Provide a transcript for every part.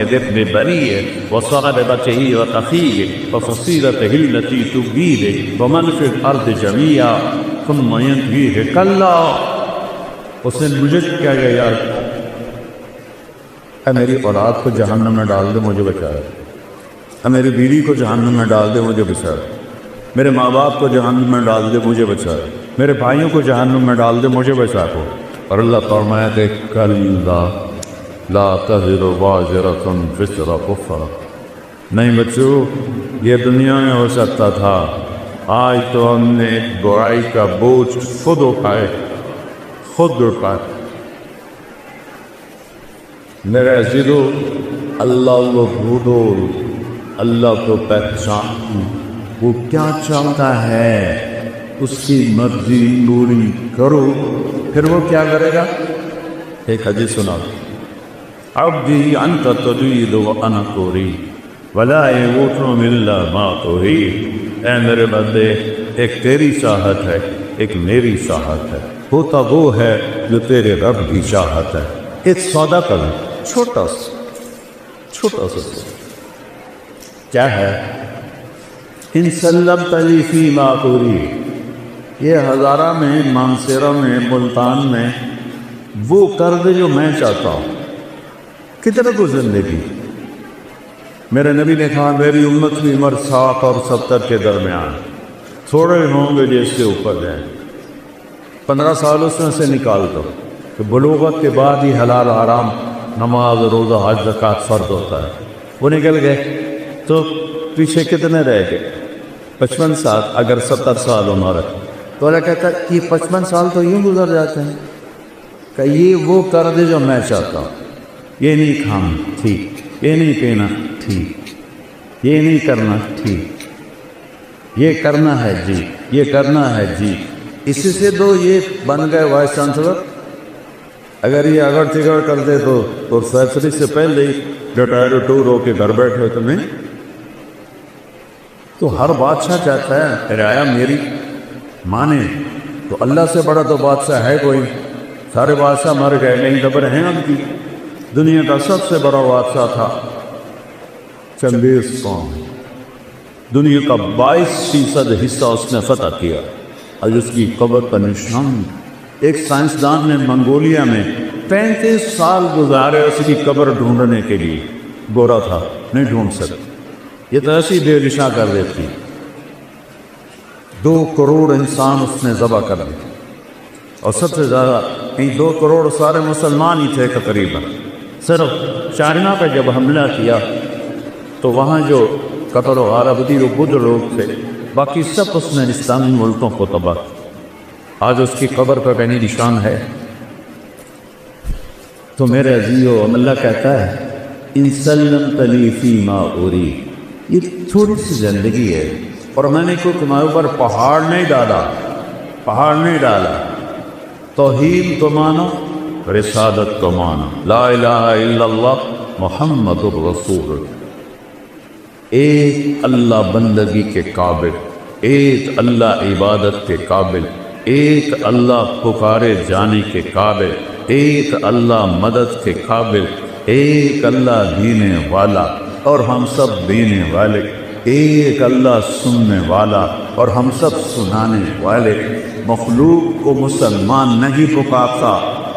ابن بريء وصاحبته وأخيه وفصيلته التي تؤويه ومن في الأرض جميعا ثم ينتهيه كلا. اس نے مجھے کیا گیا یار اے میری اولاد کو جہنم میں ڈال دے مجھے بچا، اے میری بیوی کو جہنم میں ڈال دے مجھے بچا، میرے ماں باپ کو جہنم میں ڈال دے مجھے بچا، میرے بھائیوں کو جہنم میں ڈال دے مجھے بچا کو. اور اللہ فرمایا کہ کلا لا تزر وازرۃ وزر اخرى. نہیں بچو، یہ دنیا میں ہو سکتا تھا، آج تو ہم نے ایک برائی کا بوجھ خود اٹھائے، خود اٹھائے. میرے عزیزو، اللہ کو بھولو، اللہ کو پہچانو، وہ کیا چاہتا ہے اس کی مرضی پوری کرو. پھر وہ کیا کرے گا؟ ایک حدیث سنا، عبدی انت تريد وانا اريد ولا يموت الا ما تريد. اے میرے بندے، ایک تیری چاہت ہے، ایک میری چاہت ہے، ہوتا وہ ہے جو تیرے رب کی چاہت ہے. ایک سودا کر چھوٹا سا کیا ہے؟ ان سلمت لی فیما تريد. یہ ہزارہ میں، مانسیرہ میں، ملتان میں وہ کر دے جو میں چاہتا ہوں. کتنے کو زندگی؟ میرے نبی نے کہا میری امت کی عمر 60 اور 70 کے درمیان، تھوڑے ہوں گے جس سے اوپر جائیں. 15 سال اس میں سے نکال دو کہ بلوغت کے بعد ہی حلال حرام، نماز، روزہ، حج، زکوٰۃ فرض ہوتا ہے. وہ نکل گئے تو پیچھے کتنے رہ گئے؟ 55 سال. اگر 70 سال عمر ہے تو اللہ کہتا ہے کہ 55 سال تو یوں گزر جاتے ہیں کہ یہ وہ کر دے جو میں چاہتا ہوں. یہ نہیں کھانا ٹھیک، یہ نہیں پینا ٹھیک، یہ نہیں کرنا ٹھیک، یہ کرنا ہے جی، یہ کرنا ہے جی. اسی سے تو یہ بن گئے وائس چانسلر. اگر یہ اگر چگڑ کر دے تو فیصلے سے پہلے ہی ریٹائر ٹور ہو کے گھر بیٹھے تو نہیں. تو ہر بادشاہ چاہتا ہے رعایا میری مانے. تو اللہ سے بڑا تو بادشاہ ہے کوئی؟ سارے بادشاہ مر گئے، نہیں خبر ہیں اب کی. دنیا کا سب سے بڑا بادشاہ تھا چنگیز خان. دنیا کا 22% حصہ اس نے فتح کیا. اور اس کی قبر کا نشان، ایک سائنسدان نے منگولیا میں 35 سال گزارے اس کی قبر ڈھونڈنے کے لیے. گورا تھا، نہیں ڈھونڈ سکتا. یہ تو ایسی بے نشاں کر دیتی. 2 کروڑ انسان اس نے ذبح کر دی. اور سب سے زیادہ 2 کروڑ سارے مسلمان ہی تھے تقریباً. صرف چائنا پہ جب حملہ کیا تو وہاں جو قطر و عرب تھی وہ بدھ لوگ تھے، باقی سب اس نے اسلامی ملکوں کو تباہ. آج اس کی قبر پہ کہیں نشان ہے. تو میرے عزیزو، اللہ کہتا ہے ان سلمت لی فیما اريد. یہ تھوڑی سی زندگی ہے اور میں نے کوئی تمہارے اوپر پہاڑ نہیں ڈالا. توحید تو مانو، رسالت تو مانو، لا الہ الا اللہ محمد الرسول. ایک اللہ بندگی کے قابل، ایک اللہ عبادت کے قابل، ایک اللہ پکارے جانے کے قابل، ایک اللہ مدد کے قابل، ایک اللہ دینے والا اور ہم سب دینے والے، ایک اللہ سننے والا اور ہم سب سنانے والے. مخلوق کو مسلمان نہیں پکارتا.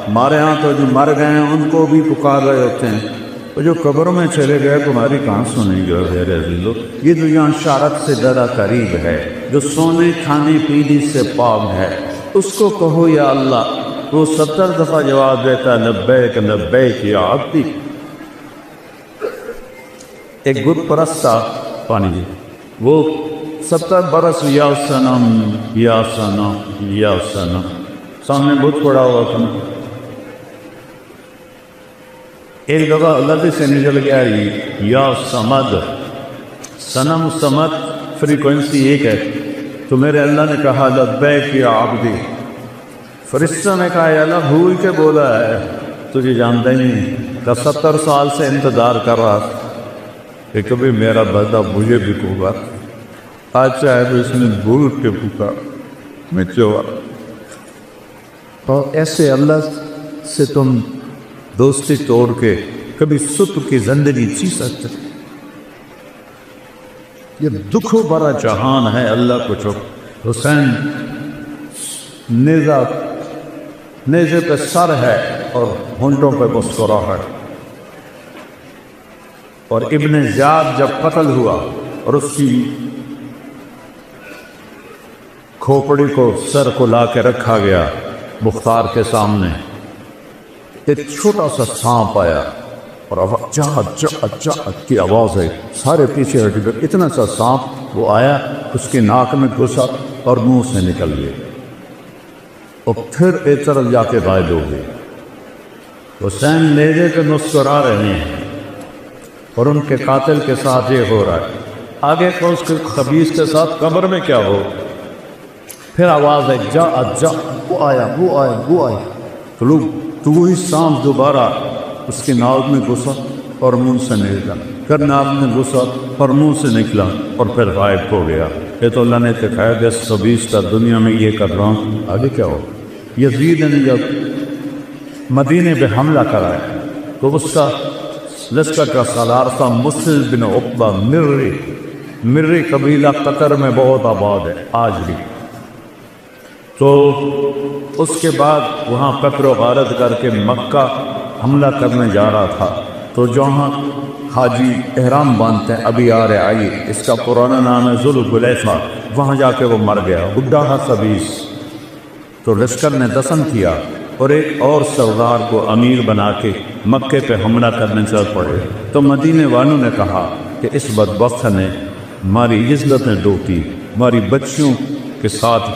ہمارے ہاں تو جو مر گئے ہیں ان کو بھی پکار رہے ہوتے ہیں. وہ جو قبروں میں چلے گئے تمہاری کہاں سنیں گے؟ میرے عزیزو، یہ جو یہاں شارت سے زیادہ قریب ہے، جو سونے کھانے پینے سے پاک ہے، اس کو کہو یا اللہ. وہ 70 دفعہ جواب دیتا ہے لبیک لبیک یا عبدی. ایک بت پرست تھا پانی جی، وہ 70 برس یا صنم یا صنم یا صنم، سامنے بت پڑا ہوا تھا. ایک جگہ اللہ سے نکل گیا یا سمد. صنم سمد فریکوینسی ایک ہے. تو میرے اللہ نے کہا لبیک یا عبدی. فرشتہ نے کہا یا اللہ بھول کے بولا ہے، تجھے جانتا ہی نہیں کہ 70 سال سے انتظار کر رہا کہ کبھی میرا بندہ مجھے بھی پکار. آج چاہے تو اس نے بھول کے پکار میں چوا. اور ایسے اللہ سے تم دوستی توڑ کے کبھی ستر کی زندگی جی سکتے؟ یہ دکھوں بڑا جہان ہے اللہ کو چھوڑ. حسین نیزے پہ سر ہے اور ہونٹوں پہ مسکراہٹ. اور ابن زیاد جب قتل ہوا اور اس کی کھوپڑی کو سر کو لا کے رکھا گیا مختار کے سامنے، ایک چھوٹا سا سانپ آیا اور کی آواز ہے، سارے پیچھے ہٹ گئے. اتنا سا سانپ وہ آیا، اس کی ناک میں گھسا اور منہ سے نکل گیا اور پھر ایک طرف جا کے غائب ہو گئے. حسین نیزے پہ مسکرا رہے ہیں اور ان کے قاتل کے ساتھ یہ ہو رہا ہے. آگے کو اس کے خبیث کے ساتھ قبر میں کیا ہو؟ پھر آواز ہے جا وہ آیا. تو وہی سانپ دوبارہ اس کی ناک میں گھسا اور منہ سے نکلا، پھر ناک میں گھسا اور منہ سے نکلا اور پھر غائب ہو گیا. یہ تو اللہ نے دکھایا کہ 120 کا دنیا میں یہ کر رہا ہوں، آگے کیا ہو؟ یزید نے جب مدینے پہ حملہ کرایا تو اس کا لشکر کا سالار تھا مسلم بن عقبہ مری قبیلہ قطر میں بہت آباد ہے آج بھی. تو اس کے بعد وہاں قتل و غارت کر کے مکہ حملہ کرنے جا رہا تھا. تو جہاں حاجی احرام باندھتے ہیں ابھی آئی، اس کا پرانا نام ہے ذوالحلیفہ، وہاں جا کے وہ مر گیا بڈھا تھا 120. تو لشکر نے دفن کیا اور ایک اور سردار کو امیر بنا کے مکے پہ حملہ کرنے چل پڑے. تو مدینے والوں نے کہا کہ اس بدبخت نے ہماری عزتیں ڈوبی، ہماری بچیوں کے ساتھ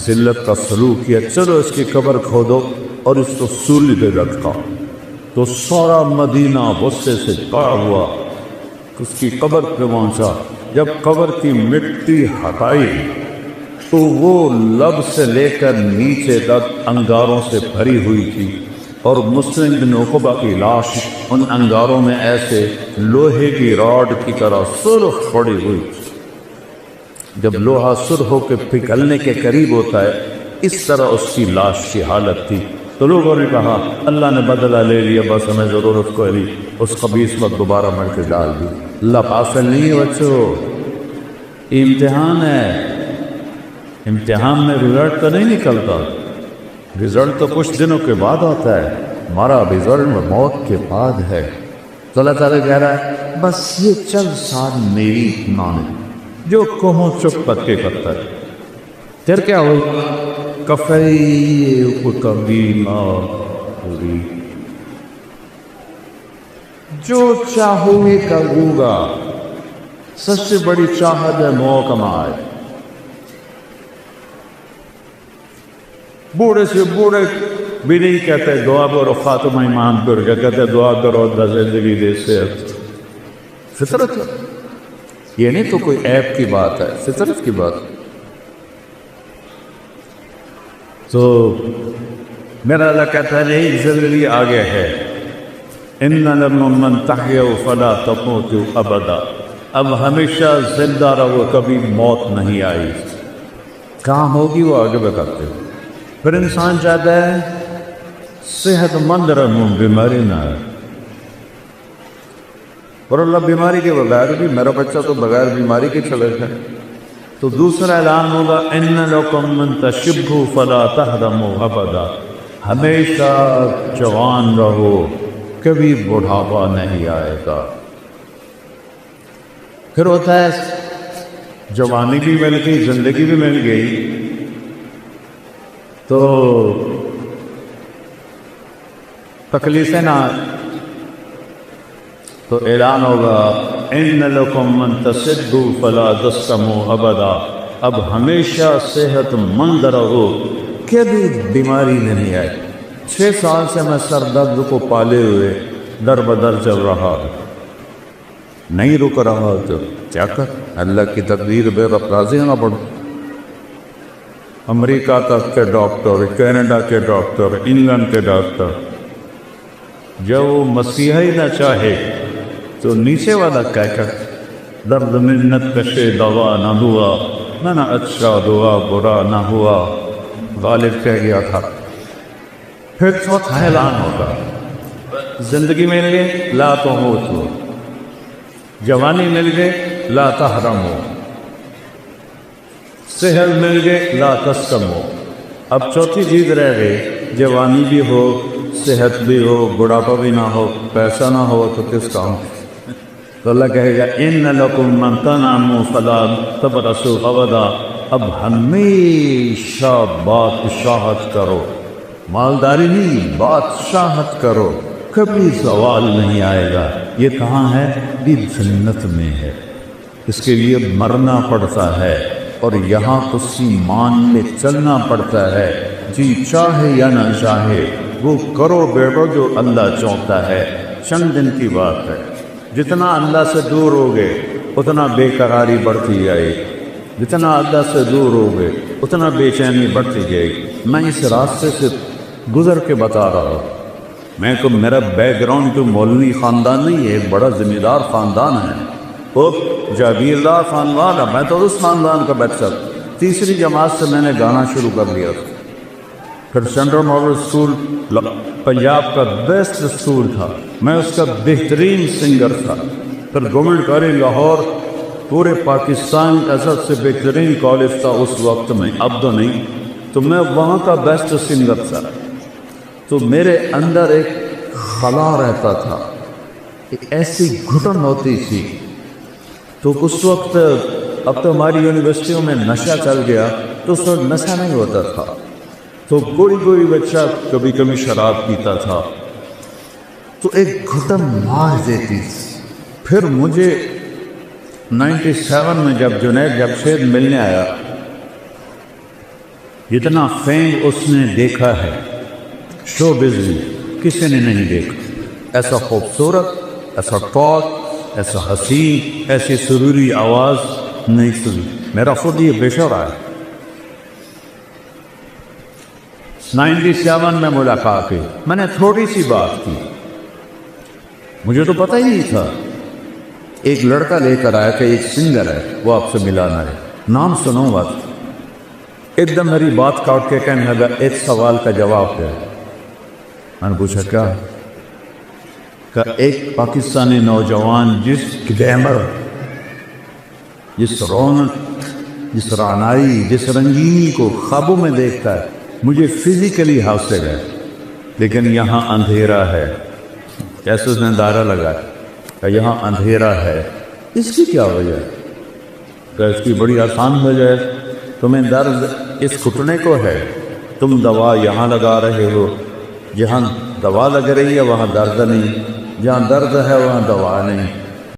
ذلت کا سلوک کیا، چلو اس کی قبر کھودو اور اس کو سولی پہ رکھا. تو سارا مدینہ غصے سے کڑا ہوا، اس کی قبر پہ پہنچا. جب قبر کی مٹی ہٹائی تو وہ لب سے لے کر نیچے تک انگاروں سے بھری ہوئی تھی اور مسلم بن عقبہ کی لاش ان انگاروں میں ایسے لوہے کی راڈ کی طرح سرخ پڑی ہوئی. جب لوہا سرخ ہو کے پگھلنے کے قریب ہوتا ہے اس طرح اس کی لاش کی حالت تھی. تو لوگوں نے کہا اللہ نے بدلہ لے لیا، بس ہمیں ضرورت کو لی، اس خبیث وقت دوبارہ مر کے ڈال دی. اللہ غافل نہیں ہے بچوں، امتحان ہے. امتحان میں رزلٹ تو نہیں نکلتا، رزلٹ تو کچھ دنوں کے بعد آتا ہے. ہمارا رزلٹ موت کے بعد ہے. تو اللہ تعالیٰ کہہ رہا ہے بس یہ چند سال میری مانے جو کہوں چپ پت کے کرتا ہے. پھر کیا ہوگا؟ کفی کبھی پوری جو چاہوں گی کروں گا. سب سے بڑی چاہت ہے موقع آئے. بوڑھے سے بوڑھے بھی نہیں کہتے دعا کرو خاتمہ ایمان پر، کیا کہتے دعا کرو اللہ زندگی دے سے. فطرت یہ نہیں تو کوئی عیب کی بات ہے، فطرت کی بات. تو میرا اللہ کہتا ہے نہیں زندگی آگے ہے. ان لمن تحیوا فلا تموتوا ابدا، اب ہمیشہ زندہ رہو، کبھی موت نہیں آئی. کہاں ہوگی وہ آگے بتاتے ہو. پھر انسان چاہتا ہے صحت مند رہوں، بیماری نہ آئے. اور اللہ بیماری کے بغیر بھی، میرا بچہ تو بغیر بیماری کے چلے گا. تو دوسرا اعلان ہوگا ان لکم من تشبوا فلا تحرموا ابدا، ہمیشہ جوان رہو، کبھی بڑھاپا نہیں آئے گا. پھر ہوتا ہے جوانی بھی مل گئی، زندگی بھی مل گئی، تو تکلیفیں نہ، تو اعلان ہوگا ان لکم من تصدوا فلا تسقموا ابدا، اب ہمیشہ صحت مند رہو، کبھی بیماری نہیں آئے. 6 سال سے میں سر درد کو پالے ہوئے در بدر چل رہا، نہیں رک رہا. تو کیا کر، اللہ کی تقدیر بے راضی نہ پڑو. امریکہ تک کے ڈاکٹر، کینیڈا کے ڈاکٹر، انگلینڈ کے ڈاکٹر، جب وہ مسیحا ہی نہ چاہے تو نیچے والا کہہ کر درد منت کشے دوا نہ ہوا، نہ اچھا دعا برا نہ ہوا، غالب کہہ گیا تھا. پھر چوتھا اعلان ہوگا زندگی مل گئی لا تموتو، جوانی مل گئی لا تحرمو، صحت مل گئی لا تسقمو۔ اب چوتھی چیز رہ گئی، جوانی بھی ہو، صحت بھی ہو، بڑھاپا بھی نہ ہو، پیسہ نہ ہو تو کس کام؟ تو اللہ کہے گا ان لکم من تنعموا فلا تبرسوا ابدا، اب ہمیشہ بادشاہت کرو، مالداری نہیں بادشاہت کرو، کبھی سوال نہیں آئے گا۔ یہ کہاں ہے؟ یہ جنت میں ہے۔ اس کے لیے مرنا پڑتا ہے اور یہاں اسی مان کے چلنا پڑتا ہے، جی چاہے یا نہ چاہے وہ کرو بیٹو جو اللہ چاہتا ہے۔ چند دن کی بات ہے، جتنا اللہ سے دور ہوگے اتنا بے قراری بڑھتی جائے گی، جتنا اللہ سے دور ہوگے اتنا بے چینی بڑھتی جائے گی۔ میں اس راستے سے گزر کے بتا رہا ہوں، میں کو میرا بیک گراؤنڈ تو مولوی خاندان نہیں ہے، ایک بڑا ذمہ دار خاندان ہے، وہ جاگیردار خاندان ہے، میں تو اس خاندان کا بچہ۔ تیسری جماعت سے میں نے گانا شروع کر دیا تھا، پھر سینٹرل ماڈل اسکول پنجاب کا بیسٹ اسکول تھا، میں اس کا بہترین سنگر تھا، پھر گورنمنٹ کالج لاہور پورے پاکستان کا سب سے بہترین کالج تھا اس وقت میں، اب تو نہیں، تو میں وہاں کا بیسٹ سنگر تھا۔ تو میرے اندر ایک خلا رہتا تھا، ایک ایسی گھٹن ہوتی تھی۔ تو اس وقت اب تو ہماری یونیورسٹیوں میں نشہ چل گیا، تو اس وقت نشہ نہیں ہوتا تھا، تو کوئی بچہ کبھی کبھی شراب پیتا تھا، تو ایک گھٹن مار دیتی تھی۔ پھر مجھے 97 میں جب جنید جمشید ملنے آیا، جتنا فیم اس نے دیکھا ہے شو بزنس کسی نے نہیں دیکھا، ایسا خوبصورت، ایسا ٹاک، ایسا حسین، ایسی سروری آواز نہیں سنی۔ میرا خود یہ بشرا ہے۔ 97 میں ملاقات کی، میں نے تھوڑی سی بات کی، مجھے تو پتہ ہی نہیں تھا۔ ایک لڑکا لے کر آیا کہ ایک سنگر ہے، وہ آپ سے ملانا ہے، نام سنوں گا۔ ایک دم میری بات کاٹ کے کہنے لگا ایک سوال کا جواب ہے۔ میں نے پوچھا کیا؟ کہ ایک پاکستانی نوجوان جس گلیمر، جس رونق، جس رعنائی، جس رنگینی کو خوابوں میں دیکھتا ہے، مجھے فزیکلی حاصل ہے، لیکن یہاں اندھیرا ہے۔ کیسے اس نے دائرہ لگایا کہ یہاں اندھیرا ہے، اس کی کیا وجہ ہے؟ کہ اس کی بڑی آسان وجہ ہے، تمہیں درد اس گھٹنے کو ہے، تم دوا یہاں لگا رہے ہو، جہاں دوا لگ رہی ہے وہاں درد نہیں، جہاں درد ہے وہاں دوا نہیں۔